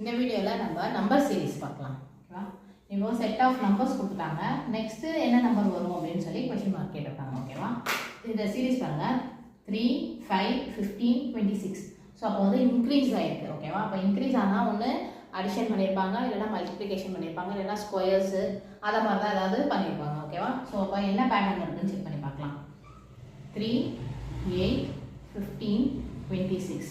இந்த வீடியோவில் நம்ம நம்பர் சீரிஸ் பார்க்கலாம். ஓகேவா? இப்போ செட் ஆஃப் நம்பர்ஸ் கொடுத்துட்டாங்க. நெக்ஸ்ட்டு என்ன நம்பர் வரும் அப்படின்னு சொல்லி கொஸ்டின் மார்க் கேட்டிருக்காங்க. ஓகேவா? இந்த சீரிஸ் பாருங்கள், 3, 5, 15, 26. ஸோ அப்போ வந்து இன்க்ரீஸ் ஆகிருக்கு. ஓகேவா? அப்போ இன்க்ரீஸ் ஆனால் ஒன்று அடிஷன் பண்ணியிருப்பாங்க, இல்லைனா மல்டிப்ளிகேஷன் பண்ணியிருப்பாங்க, இல்லைனா ஸ்கொயர்ஸு அதை மாதிரி தான் ஏதாவது பண்ணியிருப்பாங்க. ஓகேவா? ஸோ அப்போ என்ன பேட்டர்ன் இருக்குன்னு செக் பண்ணி பார்க்கலாம். 3, 8, 15, 26.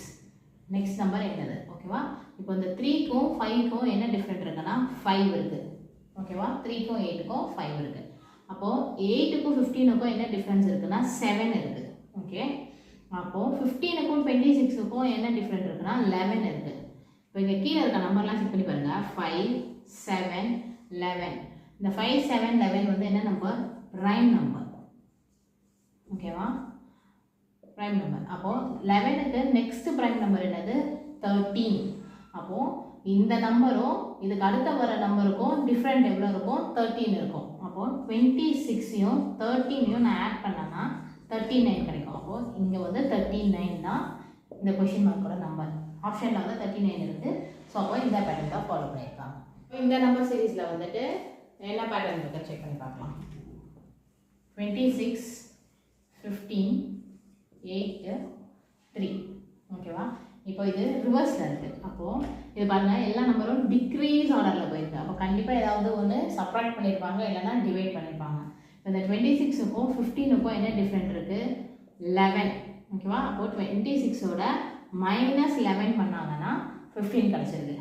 நெக்ஸ்ட் நம்பர் என்னது? ஓகேவா? இப்போ இந்த 3க்கும் 5க்கும் என்ன டிஃப்ரெண்ட் இருக்குன்னா 5 இருக்குது. ஓகேவா? 3க்கும் 8க்கும் 5 இருக்குது. அப்போது 8க்கும் 15க்கும் என்ன டிஃப்ரென்ஸ் இருக்குன்னா 7 இருக்குது. ஓகே, அப்போது 15க்கும் 26க்கும் என்ன டிஃப்ரெண்ட் இருக்குன்னா 11 இருக்குது. இப்போ இங்கே கீழே இருக்க நம்பர்லாம் செக் பண்ணி பாருங்கள். 5, 7, 11. இந்த 5, 7, 11 வந்து என்ன நம்பர்? Prime number. ஓகேவா? Prime number. அப்போது 11க்கு நெக்ஸ்ட் ப்ரைம் நம்பர் என்னது? 13. அப்போது இந்த நம்பரும் இதுக்கு அடுத்த வர நம்பருக்கும் டிஃப்ரெண்ட் எவ்வளோ இருக்கும்? 13 இருக்கும். அப்போது 26யும் 13யும் நான் ஆட் பண்ணேன்னா 39 கிடைக்கும். அப்போது இங்கே வந்து 39 தான் இந்த கொஷின் மார்க்கோட நம்பர். ஆப்ஷனில் வந்து 39 இருக்குது. ஸோ அப்போ இந்த பேட்டர்ன் தான் ஃபாலோ பண்ணியிருக்காங்க. இந்த நம்பர் சீரீஸில் வந்துட்டு என்ன பேட்டர்ன் இருக்குன்னு செக் பண்ணி பார்க்கலாம். 26, 15, 8, 3. ஓகேவா? இப்போ இது ரிவர்ஸில் இருக்குது. அப்போது இது பாருங்கள், எல்லா நம்பரும் டிக்ரீஸ் ஆர்டரில் போயிருக்கு. அப்போ கண்டிப்பாக ஏதாவது ஒன்று சப்ராக்ட் பண்ணியிருப்பாங்க, இல்லைனா டிவைட் பண்ணியிருப்பாங்க. இப்போ இந்த 26க்கும் 15க்கும் என்ன டிஃப்ரெண்ட் இருக்குது? 11. ஓகேவா? அப்போது 26ஓட -11 பண்ணாங்கன்னா 15 கிடச்சிருக்கு.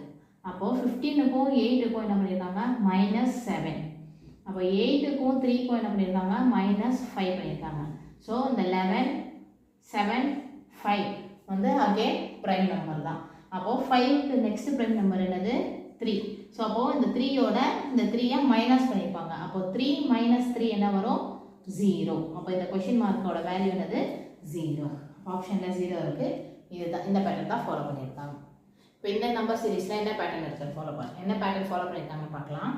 அப்போது 15க்கும் 8க்கும் என்ன பண்ணியிருக்காங்க? -7. அப்போ 8க்கும் 3க்கும் என்ன பண்ணியிருக்காங்க? -5 பண்ணியிருக்காங்க. ஸோ இந்த 11, 7, 5 வந்து அகேன் ப்ரைம் நம்பர் தான். அப்போது 5க்கு நெக்ஸ்ட் ப்ரைம் நம்பர் என்னது? 3. ஸோ அப்போது இந்த 3யோட இந்த 3யை மைனஸ் பண்ணியிருப்பாங்க. அப்போது 3 - 3 என்ன வரும்? 0. அப்போ இந்த கொஷின் மார்க்கோட வேல்யூ என்னது? 0. ஆப்ஷனில் 0 இருக்குது. இதுதான், இந்த பேட்டர்ன் தான் ஃபாலோ பண்ணியிருக்காங்க. இப்போ இந்த நம்பர் சீரீஸில் என்ன பேட்டர்ன் இருக்குது என்ன பேட்டர்ன் ஃபாலோ பண்ணியிருக்காங்க பார்க்கலாம்.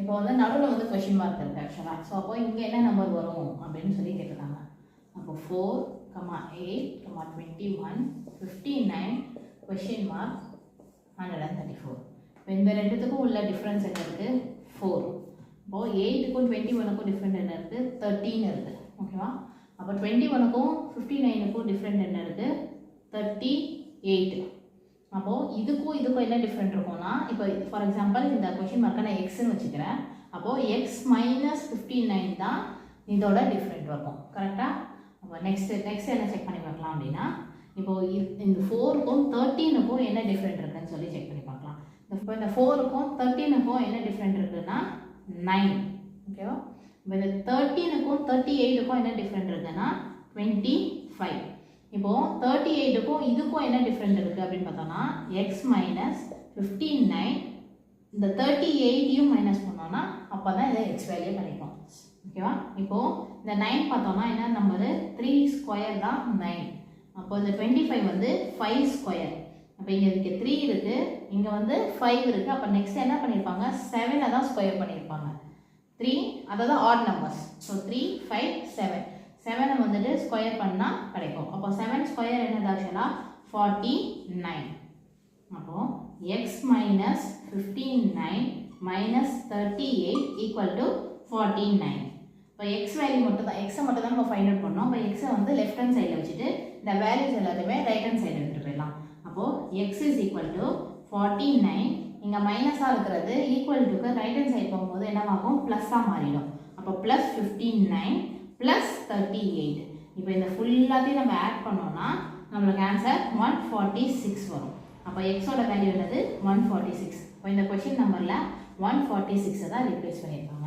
இப்போ வந்து நடுவில் வந்து கொஷின் மார்க் இருக்குது ஆக்சுவலாக. ஸோ அப்போ இங்கே என்ன நம்பர் வரும் அப்படின்னு சொல்லி கேட்டிருக்காங்க. அப்போ 4, 8, 21, 59, கொஷின் மார்க் 134. இப்போ இந்த ரெண்டுத்துக்கும் உள்ள டிஃப்ரென்ஸ் என்ன இருக்குது? 4. இப்போது 8க்கும் 21க்கும் டிஃப்ரெண்ட் என்ன இருக்குது? 13 இருக்குது. ஓகேவா? அப்போ 21க்கும் 59க்கும் டிஃப்ரெண்ட் என்ன இருக்குது? 38. அப்போது இதுக்கும் என்ன டிஃப்ரெண்ட் இருக்கும்னா, இப்போ ஃபார் எக்ஸாம்பிள் இந்த கொஷின் மார்க்கை நான் எக்ஸ்ன்னு வச்சுக்கிறேன். அப்போது x - 59 தான் இதோட டிஃப்ரெண்ட் வரும். கரெக்டாக? அப்போ நெக்ஸ்ட் என்ன செக் பண்ணி பார்க்கலாம் அப்படின்னா, இப்போது இந்த 4க்கும் 13க்கும் என்ன டிஃப்ரெண்ட் இருக்குன்னு சொல்லி செக் பண்ணி பார்க்கலாம். இப்போ இந்த 4க்கும் 13க்கும் என்ன டிஃப்ரெண்ட் இருக்குன்னா 9. ஓகேவா? இப்போ இந்த 13க்கும் 38க்கும் என்ன டிஃப்ரெண்ட் இருக்குன்னா 25. இப்போது 38க்கும் இதுக்கும் என்ன டிஃப்ரெண்ட் இருக்குது அப்படின்னு பார்த்தோம்னா x - 59. இந்த 38யும் மைனஸ் பண்ணோன்னா அப்போ தான் இதை எக்ஸ் வேல்யூ கிடைக்கும். ஓகேவா? இப்போது இந்த 9 பார்த்தோம்னா என்ன நம்பரு? 3 ஸ்கொயர் தான் 9. அப்போ இந்த 25 வந்து 5 ஸ்கொயர். அப்போ இங்கே இதுக்கு 3 இருக்குது, இங்கே வந்து 5 இருக்குது. அப்போ நெக்ஸ்ட் என்ன பண்ணியிருப்பாங்க? 7 தான் ஸ்கொயர் பண்ணியிருப்பாங்க. 3 அதாவது ஆட் நம்பர்ஸ். ஸோ 3, 5, 7. 7 வந்துட்டு ஸ்கொயர் பண்ணால் கிடைக்கும். அப்போ 7 ஸ்கொயர் என்னது ஆக்சுவலாக? 49. அப்போது x - 59 - 38 = 49. இப்போ எக்ஸ் வேல்யூ மட்டும் தான், எக்ஸை மட்டும் தான் நம்ம ஃபைண்ட் அவுட் பண்ணோம். இப்போ எக்ஸை வந்து லெஃப்ட் ஹேண்ட் சைடில் வச்சுட்டு இந்த வேல்யூஸ் எல்லாத்தையுமே ரைட் ஹேண்ட் சைடில் எடுத்துகிட்டு போயிடலாம். அப்போது x = 49. இங்கே மைனஸாக இருக்கிறது ஈக்குவல் டுக்கு ரைட் ஹேண்ட் சைடு போகும்போது என்னவாகும்? ப்ளஸ்ஸாக மாறிடும். அப்போ +59 + 38. இப்போ இந்த ஃபுல்லாத்தையும் நம்ம ஆட் பண்ணோம்னா நம்மளுக்கு ஆன்சர் 146 வரும். அப்போ எக்ஸோட வேல்யூ என்னது? 146. இப்போ இந்த கொஷின் நம்பரில் 146 தான் ரீப்ளேஸ் பண்ணியிருக்காங்க.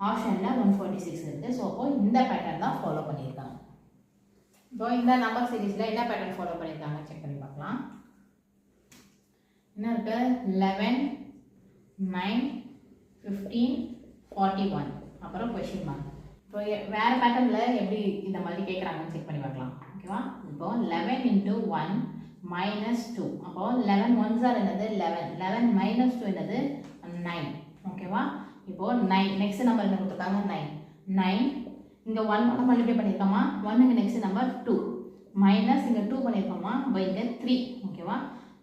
ஆப்ஷனில் 146 இருக்குது. ஸோ அப்போ இந்த பேட்டர்ன் தான் ஃபாலோ பண்ணியிருக்காங்க. இப்போ இந்த நம்பர் சீரீஸில் என்ன பேட்டர்ன் ஃபாலோ பண்ணியிருக்காங்க செக் பண்ணி பார்க்கலாம். என்ன இருக்குது? 11, 9, 15, 41. அப்புறம் கொஷின் மார்க். இப்போ வேறு பேட்டர்னில் எப்படி இந்த மாதிரி கேட்குறாங்கன்னு செக் பண்ணி பார்க்கலாம். ஓகேவா? இப்போ 11 × 1 - 2. அப்போது 11 1s are என்னது? 11. 11 - 2 என்னது? 9. ஓகேவா? இப்போது 9 நெக்ஸ்ட் நம்பர் என்ன கொடுத்துருக்காங்க? 9 இங்கே 1 மல்டிப்ளை பண்ணியிருக்கோமா? 1க்கு நெக்ஸ்ட் நம்பர் 2 மைனஸ் இங்கே 2 பண்ணியிருக்கோமா? அப்போ இங்கே 3. ஓகேவா?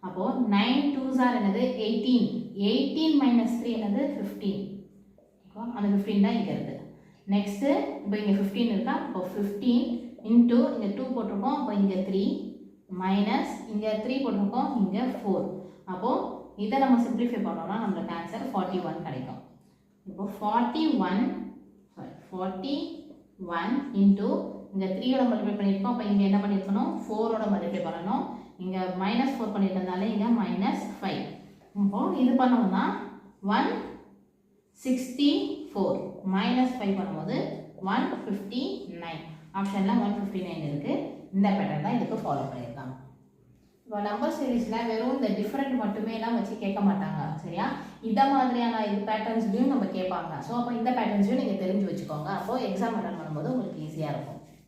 அப்போது 9 2s 2s are என்னது 18 18 minus 3 என்னது 15 ஓகேவா அந்த 15 தான் இங்கே இருக்குது நெக்ஸ்ட்டு இப்போ இங்கே 15 இருக்கா இப்போ 15 இன்ட்டு இங்கே 2 போட்டிருக்கோம் அப்போ இங்கே 3 மைனஸ் இங்கே 3 போட்டிருக்கோம் இங்கே 4 அப்போது இதை நம்ம சிம்பிளிஃபை பண்ணோம்னா நம்மளுக்கு ஆன்சர் 41 கிடைக்கும் இப்போ 41 இன்ட்டு இங்கே 3யோட மல்டிப்ளை பண்ணியிருக்கோம் அப்போ இங்கே என்ன பண்ணியிருக்கணும் 4ஓட மல்டிப்ளை பண்ணணும் இங்கே -4 பண்ணியிருந்தனால இங்கே -5 இப்போது இது பண்ணோம்னா 164 -5 பண்ணும்போது 159 ஆப்ஷனில் 159 இருக்குது இந்த பேட்டர்ன் தான் இதுக்கு ஃபாலோ பண்ணியிருக்காங்க இப்போ நம்பர் சீரீஸில் வெறும் இந்த டிஃப்ரெண்ட் மட்டுமே எல்லாம் வச்சு கேட்க மாட்டாங்க சரியா இந்த மாதிரியான இது பேட்டர்ன்ஸ்லையும் நம்ம கேட்பாங்க ஸோ அப்போ இந்த பேட்டர்ன்ஸையும் நீங்கள் தெரிஞ்சு வச்சுக்கோங்க அப்போது எக்ஸாம் அட்டன் பண்ணும்போது உங்களுக்கு ஈஸியாக இருக்கும்